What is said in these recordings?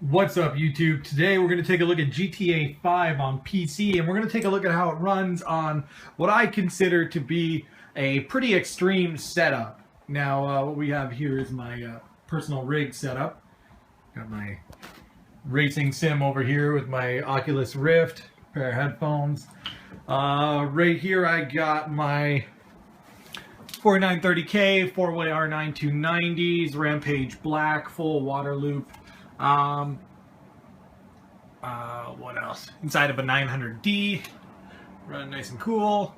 What's up, YouTube? Today we're going to take a look at GTA 5 on PC, and we're going to take a look at how it runs on what I consider to be a pretty extreme setup. Now, what we have here is my personal rig setup. Got my racing sim over here with my Oculus Rift, pair of headphones. Right here I got my 4930K 4-way R9 290s, Rampage Black, full water loop. What else? Inside of a 900D, running nice and cool.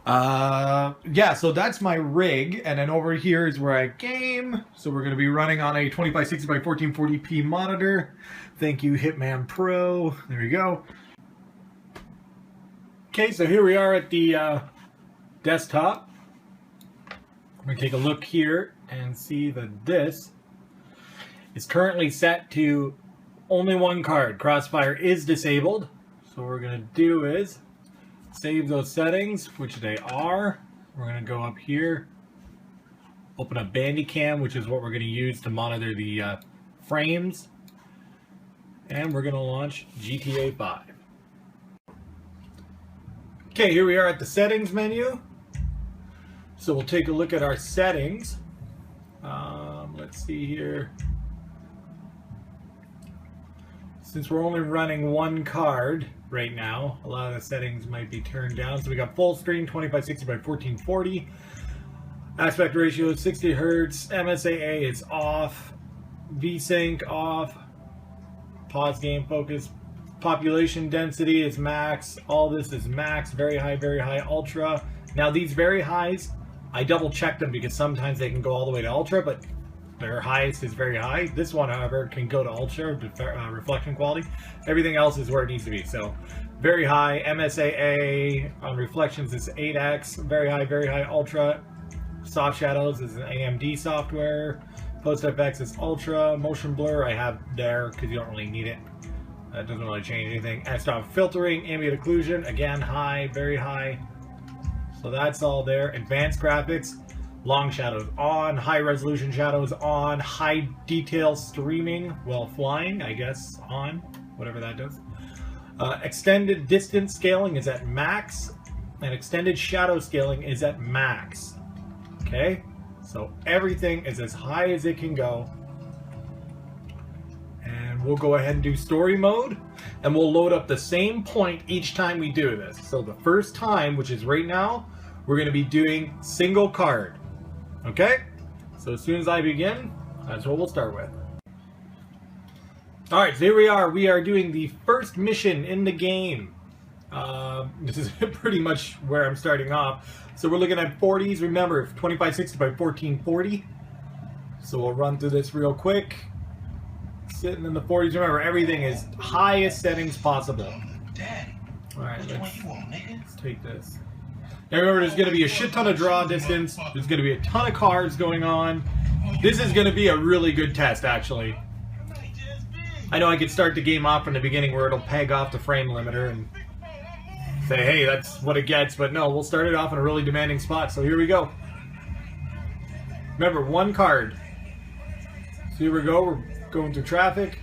Yeah, so that's my rig, and then over here is where I game. So we're going to be running on a 2560 by 1440p monitor. Thank you, Hitman Pro. There you go. Okay, so here we are at the desktop. I'm going to take a look here and see that this is currently set to only one card. Crossfire is disabled. So what we're going to do is save those settings, which they are. We're going to go up here, open up Bandicam, which is what we're going to use to monitor the frames. And we're going to launch GTA 5. Okay, here we are at the settings menu. So we'll take a look at our settings. Let's see here. Since we're only running one card right now, a lot of the settings might be turned down. So we got full screen, 2560 by 1440. Aspect ratio, 60 Hertz. MSAA is off. VSync off. Pause game focus. Population density is max. All this is max. Very high, ultra. Now these very highs, I double checked them because sometimes they can go all the way to ultra, but their highest is very high. This one, however, can go to ultra, reflection quality. Everything else is where it needs to be. So, very high. MSAA on reflections is 8x. Very high, ultra. Soft shadows is an AMD software. Post FX is ultra. Motion blur I have there because you don't really need it. That doesn't really change anything. F-stop filtering, ambient occlusion, again, high, very high. So that's all there. Advanced graphics. Long shadows on, high resolution shadows on, high detail streaming while flying, I guess, on, whatever that does. Extended distance scaling is at max, and extended shadow scaling is at max. Okay, so everything is as high as it can go. And we'll go ahead and do story mode, and we'll load up the same point each time we do this. So the first time, which is right now, we're going to be doing single card. Okay, so as soon as I begin, that's what we'll start with. Alright, so here we are. We are doing the first mission in the game. This is pretty much where I'm starting off. So we're looking at 40s. Remember, 2560 by 1440. So we'll run through this real quick. Sitting in the 40s. Remember, everything is highest settings possible. Alright, let's take this. Now remember, there's going to be a shit ton of draw distance. There's going to be a ton of cars going on. This is going to be a really good test, actually. I know I could start the game off from the beginning where it'll peg off the frame limiter and say, hey, that's what it gets. But no, we'll start it off in a really demanding spot. So here we go. Remember, one card. So here we go. We're going through traffic.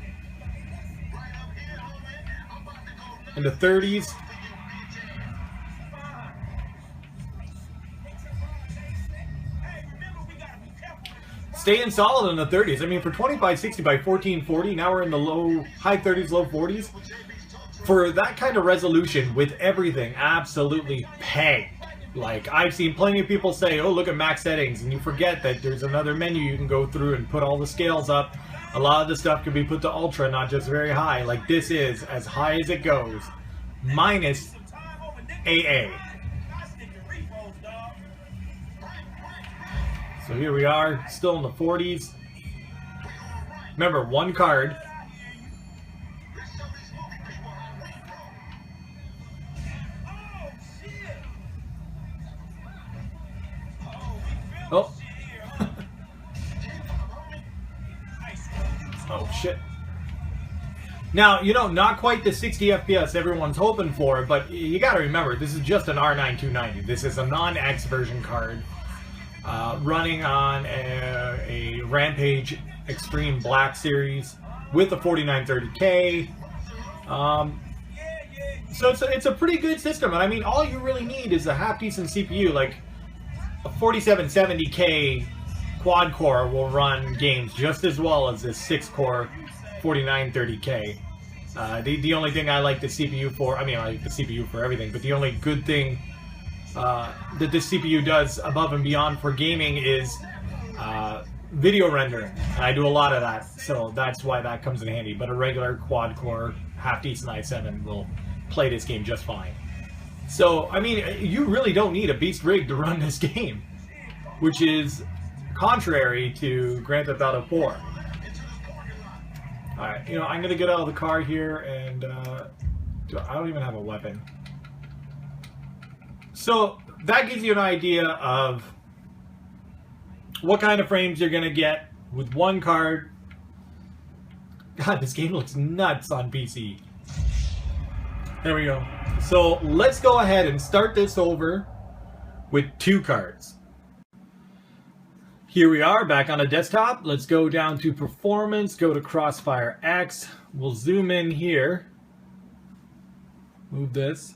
In the 30s. Staying solid in the 30s. I mean, for 2560 by 1440, now we're in the high 30s, low 40s. For that kind of resolution with everything absolutely pegged. Like, I've seen plenty of people say, oh, look at max settings, and you forget that there's another menu you can go through and put all the scales up. A lot of the stuff can be put to ultra, not just very high. Like, this is as high as it goes, minus AA. So here we are, still in the 40s. Remember, one card. Oh. Oh, shit. Now, you know, not quite the 60 FPS everyone's hoping for, but you gotta remember, this is just an R9 290. This is a non-X version card. Running on a Rampage Extreme Black Series. with a 4930K. So it's a pretty good system, and I mean, all you really need is a half-decent CPU. Like a 4770K quad-core will run games just as well as this 6-core 4930K. The only thing I like the CPU for, I mean, I like the CPU for everything, but the only good thing that this CPU does above and beyond for gaming is video rendering, and I do a lot of that, so that's why that comes in handy. But a regular quad-core, half-decent i7 will play this game just fine. So, I mean, you really don't need a beast rig to run this game, which is contrary to Grand Theft Auto 4. Alright, you know, I'm going to get out of the car here, and I don't even have a weapon. So, that gives you an idea of what kind of frames you're going to get with one card. God, this game looks nuts on PC. There we go. So let's go ahead and start this over with 2 cards. Here we are back on a desktop. Let's go down to Performance, go to Crossfire X. We'll zoom in here. Move this.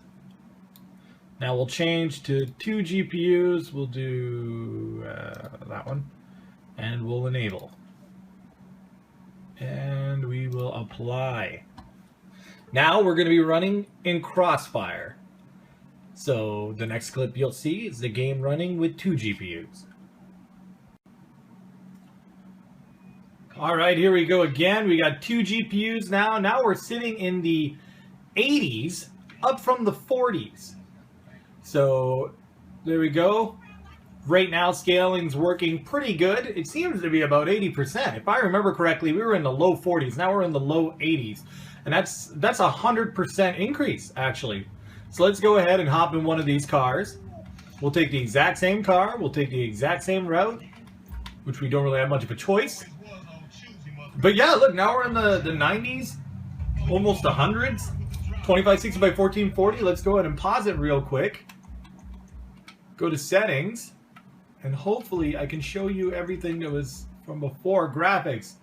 Now we'll change to 2 GPUs. We'll do that one. And we'll enable. And we will apply. Now we're going to be running in Crossfire. So the next clip you'll see is the game running with 2 GPUs. Alright, here we go again. We got 2 GPUs now. Now we're sitting in the 80s, up from the 40s. So there we go. Right now scaling's working pretty good. It seems to be about 80%. If I remember correctly, we were in the low 40s. Now we're in the low 80s. And that's a 100% increase, actually. So let's go ahead and hop in one of these cars. We'll take the exact same car. We'll take the exact same route, which we don't really have much of a choice. But yeah, look, now we're in the 90s, almost the hundreds. 2560 by 1440. Let's go ahead and pause it real quick. Go to settings. And hopefully I can show you everything that was from before. Graphics.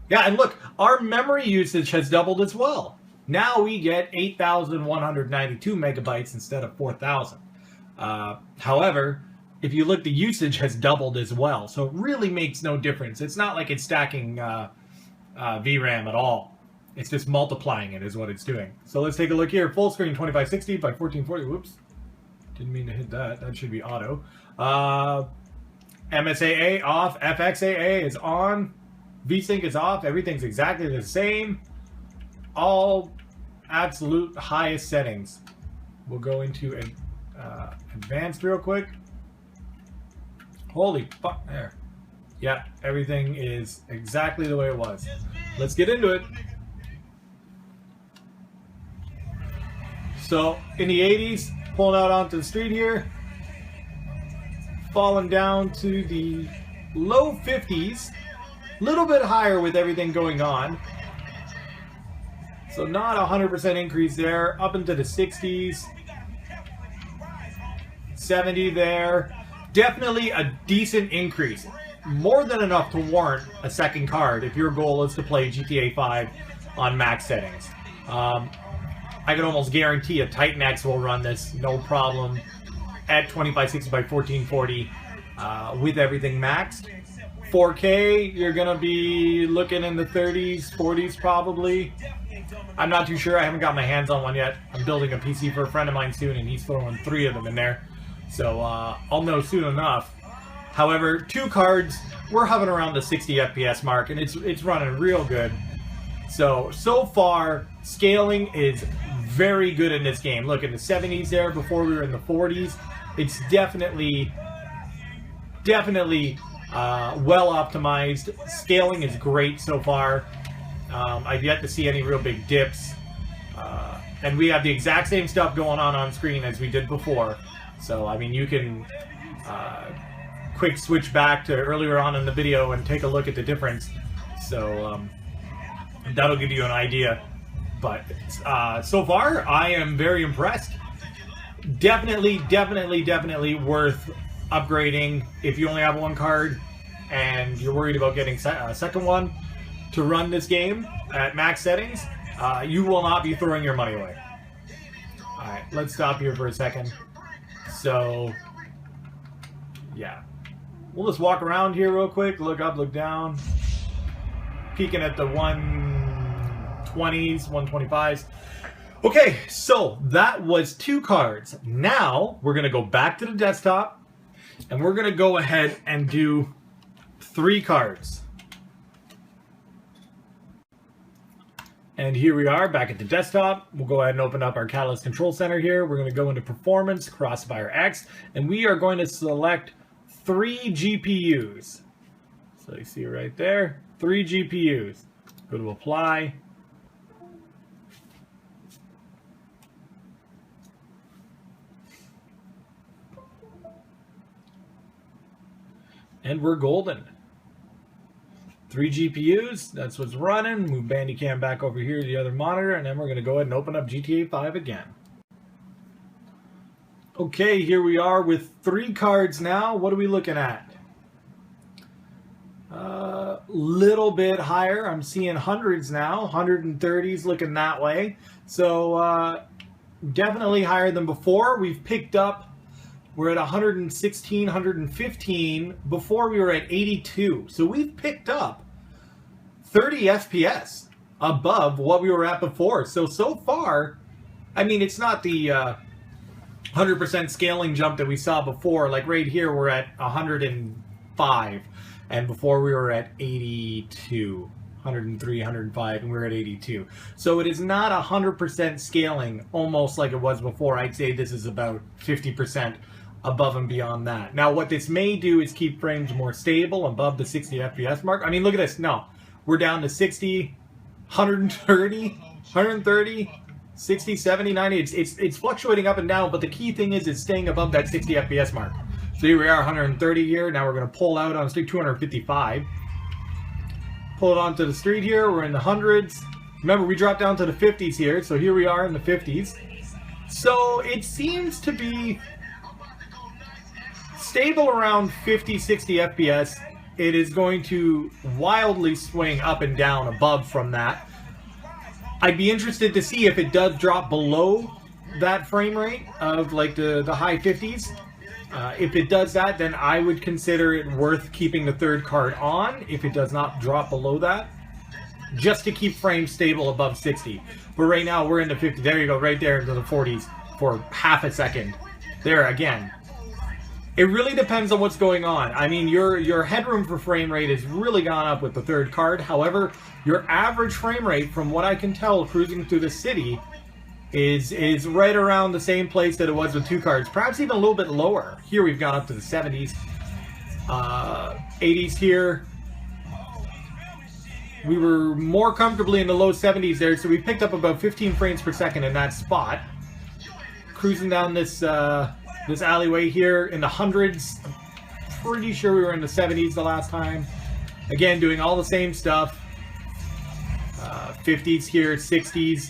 Yeah, and look, our memory usage has doubled as well. Now we get 8,192 megabytes instead of 4,000. However, if you look, the usage has doubled as well. So it really makes no difference. It's not like it's stacking VRAM at all. It's just multiplying it is what it's doing. So let's take a look here. Full screen 2560 by 1440. Whoops. Didn't mean to hit that. That should be auto. MSAA off. FXAA is on. VSync is off. Everything's exactly the same. All absolute highest settings. We'll go into advanced real quick. Holy fuck. There. Yeah, everything is exactly the way it was. Let's get into it. So, in the 80s, pulling out onto the street here. Falling down to the low 50s. Little bit higher with everything going on. So not 100% increase there. Up into the 60s. 70 there. Definitely a decent increase. More than enough to warrant a second card if your goal is to play GTA 5 on max settings. I can almost guarantee a Titan X will run this no problem at 2560 by 1440 with everything maxed. 4K, you're going to be looking in the 30s, 40s probably. I'm not too sure. I haven't got my hands on one yet. I'm building a PC for a friend of mine soon, and he's throwing 3 of them in there. So I'll know soon enough. However, 2 cards, we're hovering around the 60 FPS mark, and it's running real good. So far, scaling is very good in this game. Look, in the 70s there, before we were in the 40s. It's definitely well optimized. Scaling is great so far. I've yet to see any real big dips. And we have the exact same stuff going on screen as we did before. So, I mean, you can quick switch back to earlier on in the video and take a look at the difference. So, that'll give you an idea. But so far, I am very impressed. Definitely worth upgrading if you only have one card and you're worried about getting a second one. to run this game at max settings, you will not be throwing your money away. Alright, let's stop here for a second. So, yeah. We'll just walk around here real quick, look up, look down. Peeking at the 120s, 125s. Okay, so that was 2 cards. Now, we're going to go back to the desktop, and we're going to go ahead and do 3 cards. And here we are back at the desktop. We'll go ahead and open up our Catalyst Control Center here. We're going to go into Performance, Crossfire X, and we are going to select 3 GPUs. So you see right there, 3 GPUs. Go to Apply. And we're golden. 3 GPUs, that's what's running. Move Bandicam back over here to the other monitor, and then we're going to go ahead and open up GTA 5 again. Okay, here we are with 3 cards now. What are we looking at? Little bit higher. I'm seeing hundreds now. 130s looking that way. So definitely higher than before. We've picked up, we're at 116, 115. Before we were at 82. So we've picked up 30 FPS above what we were at before. So far, I mean, it's not the 100% scaling jump that we saw before. Like right here, we're at 105. And before we were at 82, 103, 105, and we're at 82. So it is not 100% scaling, almost like it was before. I'd say this is about 50% above and beyond that. Now, what this may do is keep frames more stable above the 60 FPS mark. I mean, look at this. No, we're down to 60, 130, 130, 60, 70, 90. It's fluctuating up and down, but the key thing is it's staying above that 60 FPS mark. So here we are, 130 here. Now we're going to pull out on street 255. Pull it onto the street here. We're in the hundreds. Remember, we dropped down to the 50s here. So here we are in the 50s. So it seems to be stable around 50, 60 FPS. It is going to wildly swing up and down above from that. I'd be interested to see if it does drop below that frame rate of like the high 50s. If it does that, then I would consider it worth keeping the 3rd card on if it does not drop below that, just to keep frames stable above 60. But right now we're in the 50. There you go, right there into the 40s for half a second. There again. It really depends on what's going on. I mean, your headroom for frame rate has really gone up with the 3rd card. However, your average frame rate, from what I can tell cruising through the city, is right around the same place that it was with 2 cards. Perhaps even a little bit lower. Here we've gone up to the 70s. 80s here. We were more comfortably in the low 70s there, so we picked up about 15 frames per second in that spot. Cruising down this this alleyway here in the hundreds. I'm pretty sure we were in the 70s the last time. Again, doing all the same stuff. 50s here, 60s.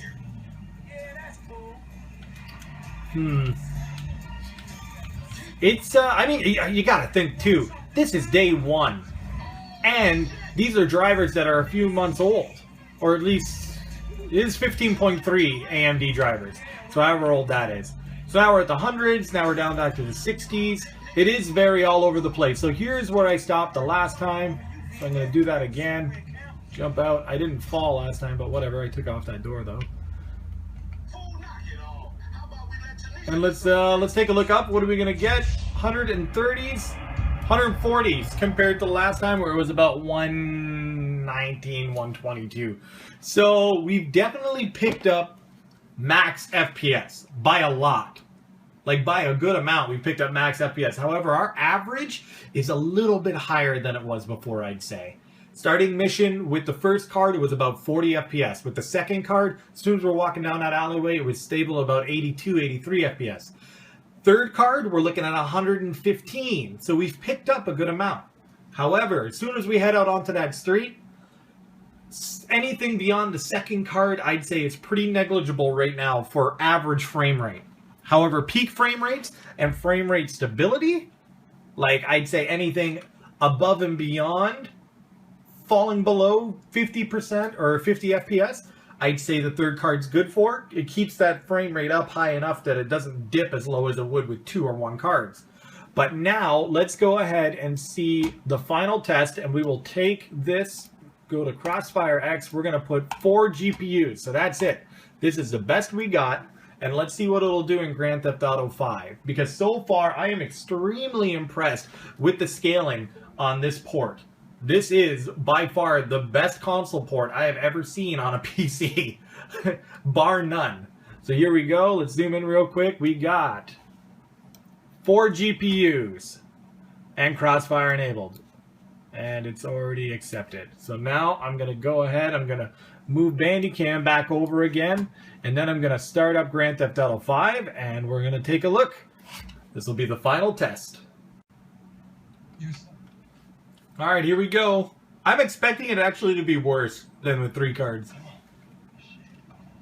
It's, I mean, you gotta think too, this is day 1. And these are drivers that are a few months old. Or at least, it is 15.3 AMD drivers. So however old that is. So now we're at the hundreds, now we're down back to the 60s. It is very all over the place. So here's where I stopped the last time. So I'm gonna do that again. Jump out. I didn't fall last time, but whatever, I took off that door though. And let's take a look up. What are we gonna get? 130s, 140s compared to the last time where it was about 119, 122. So we've definitely picked up max FPS by a lot. Like by a good amount, we picked up max FPS. However, our average is a little bit higher than it was before, I'd say. Starting mission with the 1st card, it was about 40 FPS. With the 2nd card, as soon as we're walking down that alleyway, it was stable about 82, 83 FPS. 3rd card, we're looking at 115. So we've picked up a good amount. However, as soon as we head out onto that street, anything beyond the 2nd card, I'd say is pretty negligible right now for average frame rate. However, peak frame rates and frame rate stability, like I'd say anything above and beyond falling below 50% or 50 FPS, I'd say the third card's good for. It keeps that frame rate up high enough that it doesn't dip as low as it would with 2 or 1 cards. But now, let's go ahead and see the final test, and we will take this, go to Crossfire X, we're going to put 4 GPUs, so that's it. This is the best we got, and let's see what it'll do in Grand Theft Auto 5. Because so far, I am extremely impressed with the scaling on this port. This is, by far, the best console port I have ever seen on a PC, bar none. So here we go, let's zoom in real quick. We got 4 GPUs and Crossfire enabled. And it's already accepted. So now I'm going to go ahead, I'm going to move Bandicam back over again, and then I'm going to start up Grand Theft Auto 5, and we're going to take a look. This will be the final test. Alright, here we go. I'm expecting it actually to be worse than with 3 cards.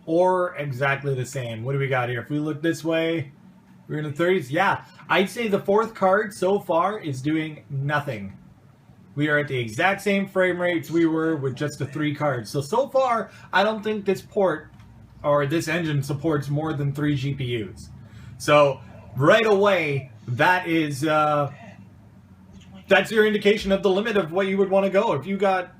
Or exactly the same. What do we got here? If we look this way, we're in the 30s. Yeah, I'd say the 4th card so far is doing nothing. We are at the exact same frame rates we were with just the 3 cards. So far, I don't think this port or this engine supports more than 3 GPUs. So right away, that is that's your indication of the limit of what you would want to go. If you got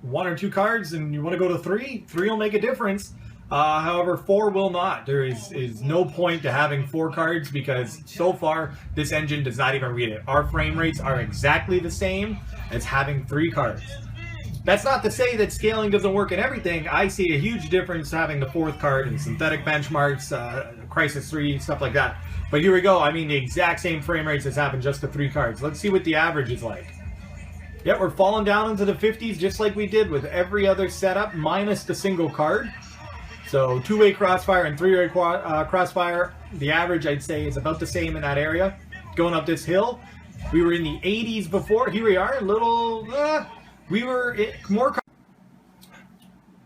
1 or 2 cards and you want to go to 3, 3 will make a difference. However, 4 will not. There is no point to having 4 cards because so far this engine does not even read it. Our frame rates are exactly the same as having 3 cards. That's not to say that scaling doesn't work in everything. I see a huge difference having the 4th card in synthetic benchmarks, Crisis 3, stuff like that. But here we go. I mean the exact same frame rates as having just the 3 cards. Let's see what the average is like. Yep, we're falling down into the 50s just like we did with every other setup minus the single card. So 2-way Crossfire and 3-way Crossfire, the average I'd say is about the same in that area. Going up this hill, we were in the 80s before. Here we are, a little, we were more.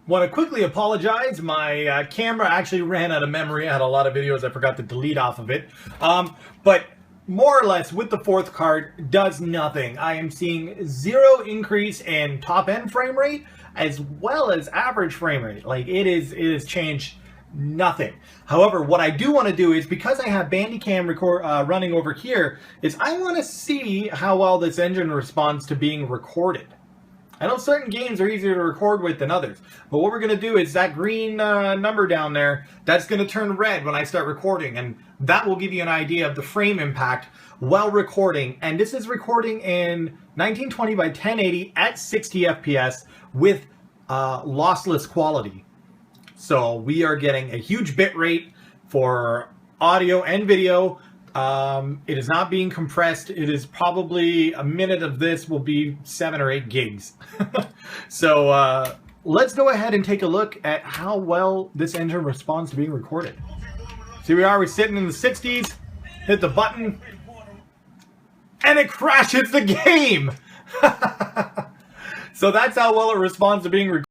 Want to quickly apologize. My camera actually ran out of memory. I had a lot of videos I forgot to delete off of it. But more or less with the 4th card does nothing. I am seeing 0 increase in top end frame rate as well as average frame rate. Like it is changed nothing. However, what I do want to do is, because I have Bandicam running over here, is I want to see how well this engine responds to being recorded. I know certain games are easier to record with than others, but what we're going to do is that green number down there, that's going to turn red when I start recording, and that will give you an idea of the frame impact while recording. And this is recording in 1920 by 1080 at 60 FPS with lossless quality. So we are getting a huge bit rate for audio and video. It is not being compressed. It is probably a minute of this will be 7 or 8 gigs. So let's go ahead and take a look at how well this engine responds to being recorded. So here we are, we're sitting in the 60s, hit the button, and it crashes the game! So that's how well it responds to being recorded.